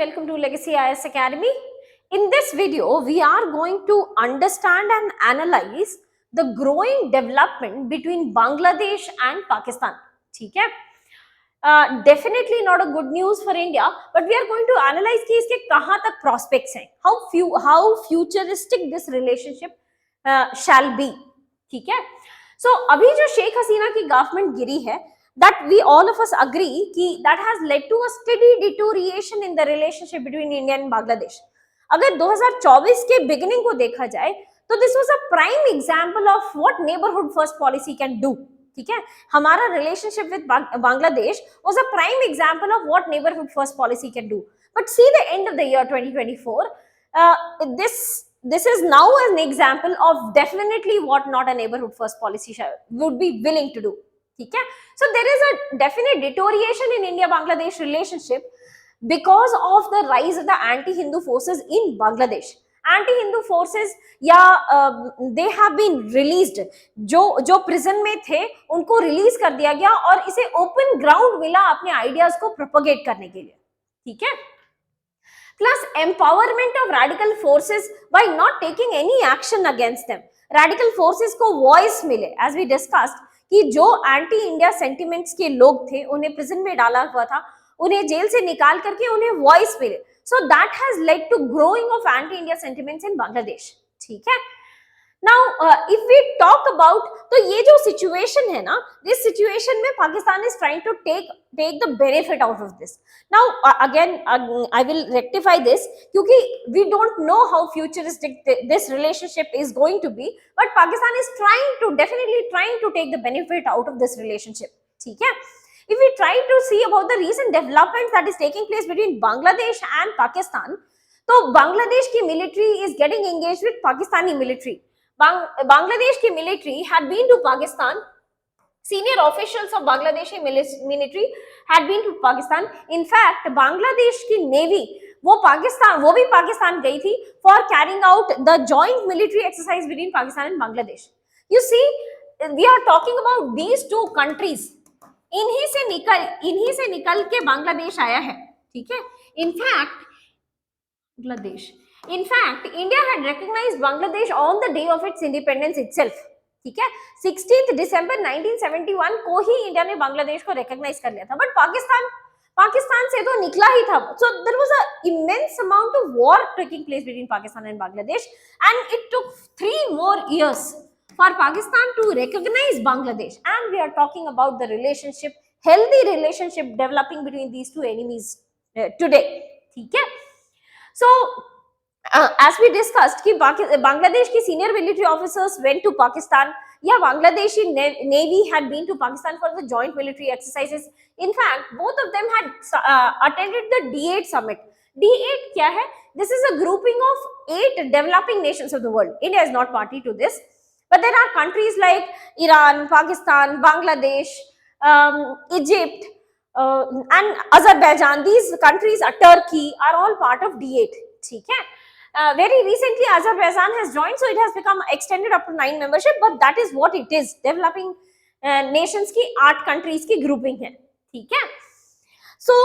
welcome to Legacy IS Academy. In this video, we are going to understand and analyze the growing development between Bangladesh and Pakistan. ठीक है? Definitely not a good news for India, but we are going to analyze कि इसके कहाँ तक prospects हैं, how futuristic this relationship shall be. ठीक है? So अभी जो शेख हसीना की गवर्नमेंट गिरी है, that we all of us agree कि that has led to a steady deterioration in the relationship between India and Bangladesh. अगर 2024 के beginning को देखा जाए तो this was a prime example of what neighborhood first policy can do. ठीक है, हमारा relationship with Bangladesh was a prime example of what neighborhood first policy can do. But see the end of the year 2024, this is now an example of definitely what not a neighborhood first policy would be willing to do. ठीक है, so there is a definite deterioration in India-Bangladesh relationship because of the rise of the anti-Hindu forces in Bangladesh. Anti-Hindu forces या they have been released, जो prison में थे उनको release कर दिया गया और इसे open ground मिला अपने ideas को propagate करने के लिए. ठीक है, plus empowerment of radical forces by not taking any action against them. Radical forces को voice मिले, as we discussed कि जो एंटी इंडिया सेंटिमेंट्स के लोग थे उन्हें प्रिजन में डाला हुआ था, उन्हें जेल से निकाल करके उन्हें वॉइस मिले. So that has led to growing of anti India sentiments in Bangladesh. ठीक है, now if we talk about, तो ये जो सिचुएशन है ना, दिस सिचुएशन में Pakistan is trying to take the benefit out of this. Now again I will rectify this क्योंकि we don't know how futuristic this relationship is going to be, but Pakistan is definitely trying to take the benefit out of this relationship. ठीक है, if we try to see about the recent developments that is taking place between Bangladesh and Pakistan, तो बांग्लादेश की military is getting engaged with Pakistani military. Bangladesh ki military had been to Pakistan. Senior officials of Bangladeshi military had been to Pakistan. In fact, Bangladesh ki navy वो भी पाकिस्तान गई थी for carrying out the joint military exercise between Pakistan and Bangladesh. You see, we are talking about these two countries. इन्हीं से निकल के बांग्लादेश आया है. ठीक है, In fact, India had recognized Bangladesh on the day of its independence itself. ठीक है, 16th December 1971 को ही इंडिया ने बांग्लादेश को रिकॉग्नाइज कर लिया था. बट पाकिस्तान से तो निकला ही था. So there was an immense amount of war taking place between Pakistan and Bangladesh, and it took 3 more years for Pakistan to recognize Bangladesh. And we are talking about the relationship, healthy relationship developing between these two enemies today. ठीक है, so as we discussed कि बांग्लादेश की senior military officers went to Pakistan, या Bangladeshi navy had been to Pakistan for the joint military exercises. In fact, both of them had attended the D8 summit. D8 क्या है? This is a grouping of 8 developing nations of the world. India is not party to this, but there are countries like Iran, Pakistan, Bangladesh, Egypt, and Azerbaijan. These countries, Turkey, are all part of D8. ठीक है, very recently Azerbaijan has joined, so it has become extended up to 9 membership, but that is what it is. Developing nations की 8 countries की grouping है. ठीक है, so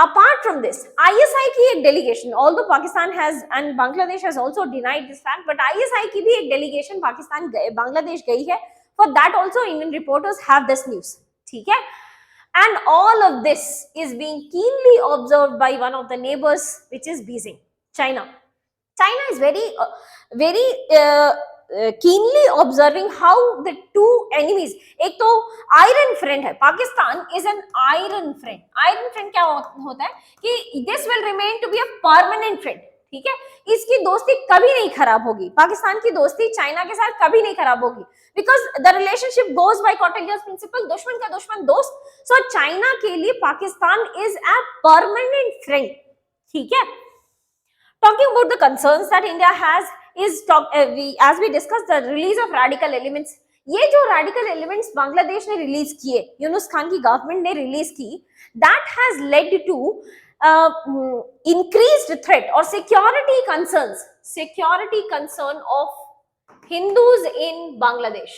apart from this, ISI की एक delegation, although Pakistan has and Bangladesh has also denied this fact, but ISI की भी एक delegation पाकिस्तान बांग्लादेश गई है. For that also Indian reporters have this news. ठीक है, and all of this is being keenly observed by one of the neighbors, which is Beijing, China. China is very keenly observing how the two enemies, एक तो iron friend है, Pakistan is an iron friend. Iron friend क्या होता है कि this will remain to be a permanent friend. ठीक है, इसकी दोस्ती कभी नहीं खराब होगी. पाकिस्तान की दोस्ती चाइना के साथ कभी नहीं खराब होगी, because the relationship goes by Kautilya's principle, दुश्मन का दुश्मन दोस्त. So चाइना के लिए Pakistan is a permanent friend. ठीक है, talking about the concerns that India has is as we discussed the release of radical elements. ये जो radical elements बांग्लादेश ने रिलीज किए, यूनुस खान की गवर्नमेंट ने रिलीज की, that has led to increased threat or security concern of Hindus in Bangladesh.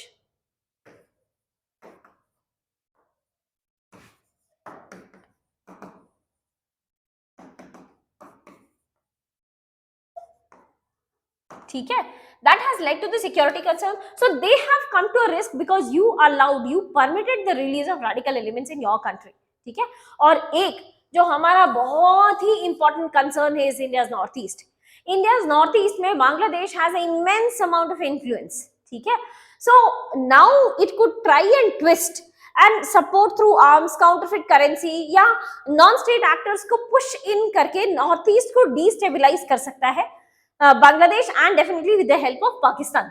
ठीक है, that has led to the security concern. So they have come to a risk because you allowed, you permitted the release of radical elements in your country. ठीक है, और एक जो हमारा बहुत ही इंपॉर्टेंट कंसर्न है is India's north east. India's north east में Bangladesh has immense amount of influence. ठीक है, so now it could try and twist and support through arms, counterfeit currency या नॉन स्टेट एक्टर्स को पुश इन करके north east को destabilise कर सकता है Bangladesh and definitely with the help of Pakistan.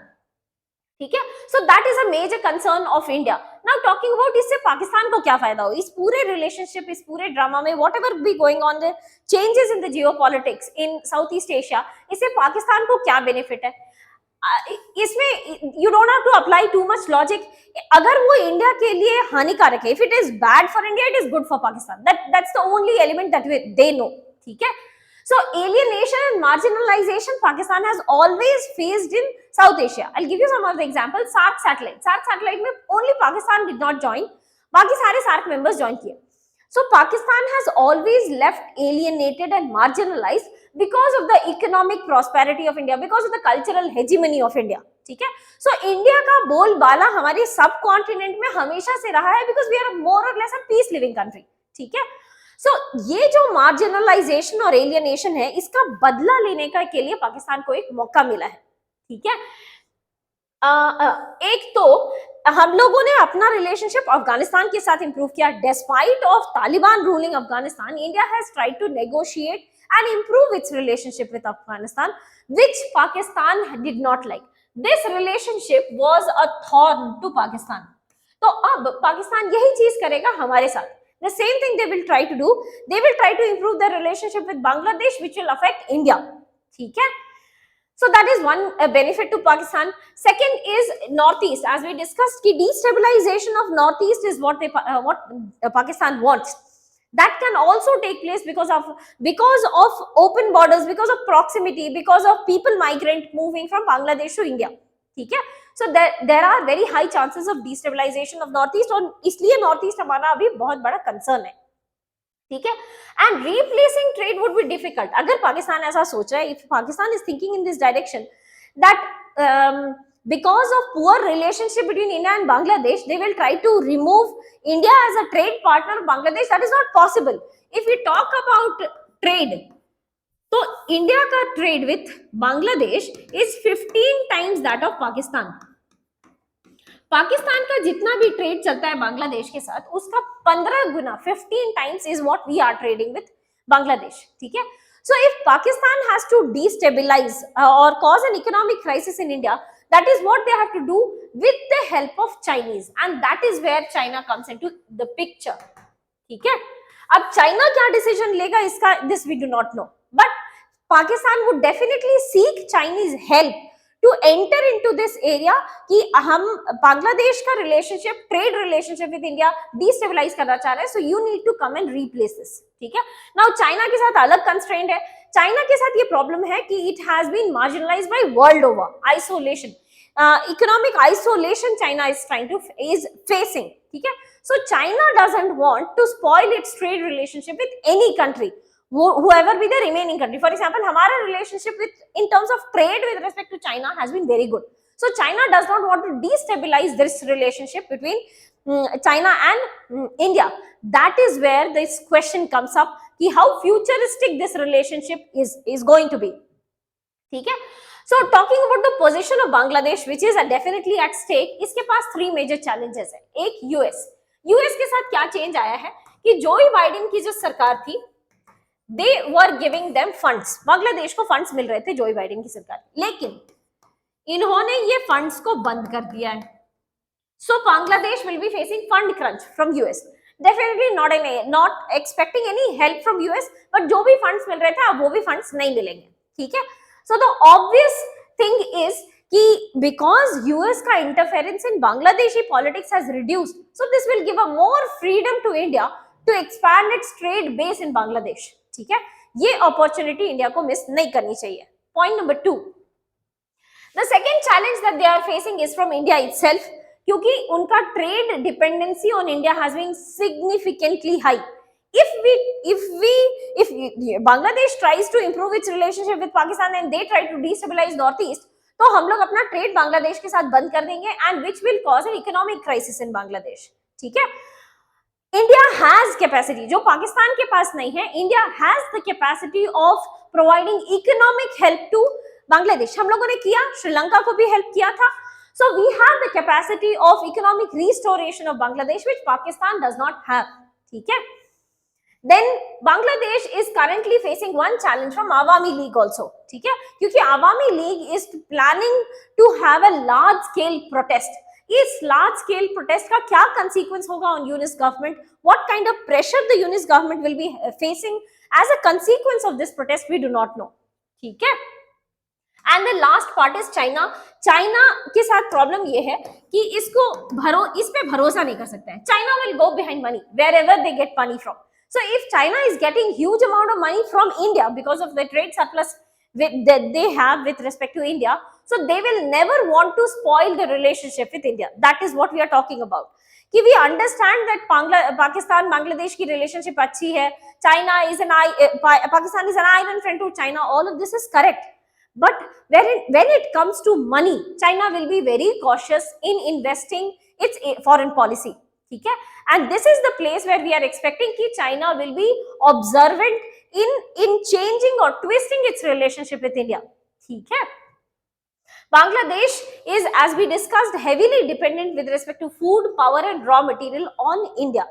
ठीक है, so that is a major concern of India. Now talking about इससे पाकिस्तान को क्या फायदा हो इस पूरे रिलेशनशिप, इस पूरे ड्रामा में, whatever be going on the changes in the geopolitics in south east Asia, इससे पाकिस्तान को क्या बेनिफिट है. इसमें you don't have to apply too much logic. अगर वो इंडिया के लिए हानिकारक है, if it is bad for India, it is good for Pakistan. That's the only element that they know. ठीक है, so alienation and marginalization Pakistan has always faced in South Asia. I'll give you some of the examples. SAARC satellite में only Pakistan did not join, बाकी सारे SAARC members join किए. So Pakistan has always left alienated and marginalized because of the economic prosperity of India, because of the cultural hegemony of India. ठीक है, so India का बोलबाला हमारे सब continent में हमेशा से रहा है because we are more or less a peace living country. ठीक है, सो ये जो मार्जिनलाइजेशन और एलियनेशन है, इसका बदला लेने का के लिए पाकिस्तान को एक मौका मिला है. ठीक है, एक तो हम लोगों ने अपना रिलेशनशिप अफगानिस्तान के साथ इंप्रूव किया. Despite of Taliban ruling Afghanistan, India has tried to negotiate and improve its relationship with Afghanistan, which Pakistan did not like. This relationship was a thorn to Pakistan. तो अब पाकिस्तान यही चीज करेगा हमारे साथ. The same thing they will try to do. They will try to improve their relationship with Bangladesh, which will affect India. ठीक है, so that is one benefit to Pakistan. Second is Northeast. As we discussed, कि destabilization of Northeast is what Pakistan wants. That can also take place because of open borders, because of proximity, because of people migrant moving from Bangladesh to India. ठीक है, so there are very high chances of destabilization of Northeast, और इसलिए Northeast हमारा अभी बहुत बड़ा concern है. ठीक है, and replacing trade would be difficult. अगर पाकिस्तान ऐसा सोच रहा है, if Pakistan is thinking in this direction that because of poor relationship between India and Bangladesh, they will try to remove India as a trade partner of Bangladesh. That is not possible. If we talk about trade, तो India का trade with Bangladesh is 15 times that of Pakistan. Pakistan का जितना भी trade चलता है बांग्लादेश के साथ, उसका 15 गुना 15 times is what we are trading with Bangladesh. ठीक है, so if Pakistan has to destabilise और cause an economic crisis in India, that is what they have to do with the help of Chinese, and that is where China comes into the picture. ठीक है, अब China क्या decision लेगा इसका, this we do not know, but Pakistan would definitely seek Chinese help to enter into this area कि हम बांग्लादेश का relationship, trade relationship with India destabilise करना चाह रहे हैं, so you need to come and replace this. ठीक है, now China के साथ अलग कंस्ट्रेंट है. चाइना के साथ ये प्रॉब्लम है कि it has been marginalised by world over, isolation, economic isolation China is facing. ठीक है, so China doesn't want to spoil its trade relationship with any country, whoever be the remaining country. For example, हमारा relationship with in terms of trade with respect to China has been very good. So China does not want to destabilize this relationship between China and India. That is where this question comes up कि how futuristic this relationship is going to be. ठीक है, so talking about the position of Bangladesh, which is definitely at stake, इसके पास 3 major challenges है. एक US के साथ क्या change आया है कि जो बाइडेन की जो सरकार थी, they were giving them funds. Bangladesh को फंड्स मिल रहे थे जो बाइडेन की सरकार, लेकिन इन्होंने ये फंड्स को बंद कर दिया है. So Bangladesh will be facing fund crunch from US. Definitely not expecting any help from US, but जो भी funds मिल रहे थे अब वो भी funds नहीं मिलेंगे. ठीक है, so the obvious thing is कि because US का interference in Bangladeshi politics has reduced, so this will give a more freedom to India to expand its trade base in Bangladesh. ठीक है, ये opportunity इंडिया को miss नहीं करनी चाहिए. Point number 2, the second challenge that they are facing is from India itself, क्योंकि उनका trade dependency on India has been significantly high. if Bangladesh tries to improve its relationship with Pakistan and they try to destabilize Northeast, तो हम लोग अपना trade Bangladesh के साथ बंद कर देंगे and which will cause an economic crisis इन बांग्लादेश. ठीक है. इंडिया हैज कैपेसिटी जो पाकिस्तान के पास नहीं है. India has the capacity of providing economic help to Bangladesh. हम लोगों ने किया, श्रीलंका को भी हेल्प किया था. So we have the capacity of economic restoration of Bangladesh which Pakistan does not have. ठीक है. Then Bangladesh is currently facing one challenge from Awami League also. ठीक है, क्योंकि Awami League is planning to have a large scale protest. इस large scale protest का क्या consequence होगा on Yunus government? What kind of pressure the Yunus government will be facing as a consequence of this protest? We do not know. ठीक है. And the last part is China. China के साथ problem ये है कि इस पे भरोसा नहीं कर सकते हैं. China will go behind money wherever they get money from. So if China is getting huge amount of money from India because of the trade surplus that they have with respect to India, so they will never want to spoil the relationship with India. That is what we are talking about. कि we understand that Pakistan Bangladesh की relationship अच्छी है. China is Pakistan is an iron friend to China. All of this is correct. But when it comes to money, China will be very cautious in investing its foreign policy. ठीक है. And this is the place where we are expecting कि China will be observant in changing or twisting its relationship with India. ठीक है. Bangladesh is, as we discussed, heavily dependent with respect to food, power and raw material on India.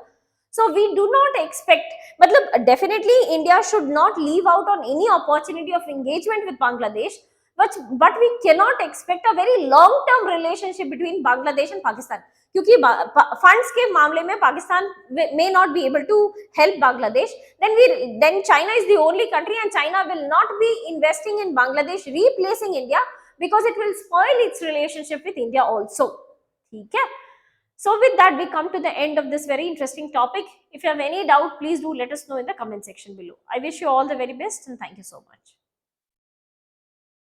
So we do not expect, matlab definitely India should not leave out on any opportunity of engagement with Bangladesh, but we cannot expect a very long term relationship between Bangladesh and Pakistan. क्योंकि funds के मामले में Pakistan may not be able to help Bangladesh, then China is the only country and China will not be investing in Bangladesh replacing India because it will spoil its relationship with India also. ठीक है. So with that we come to the end of this very interesting topic. If you have any doubt, please do let us know in the comment section below. I wish you all the very best and thank you so much.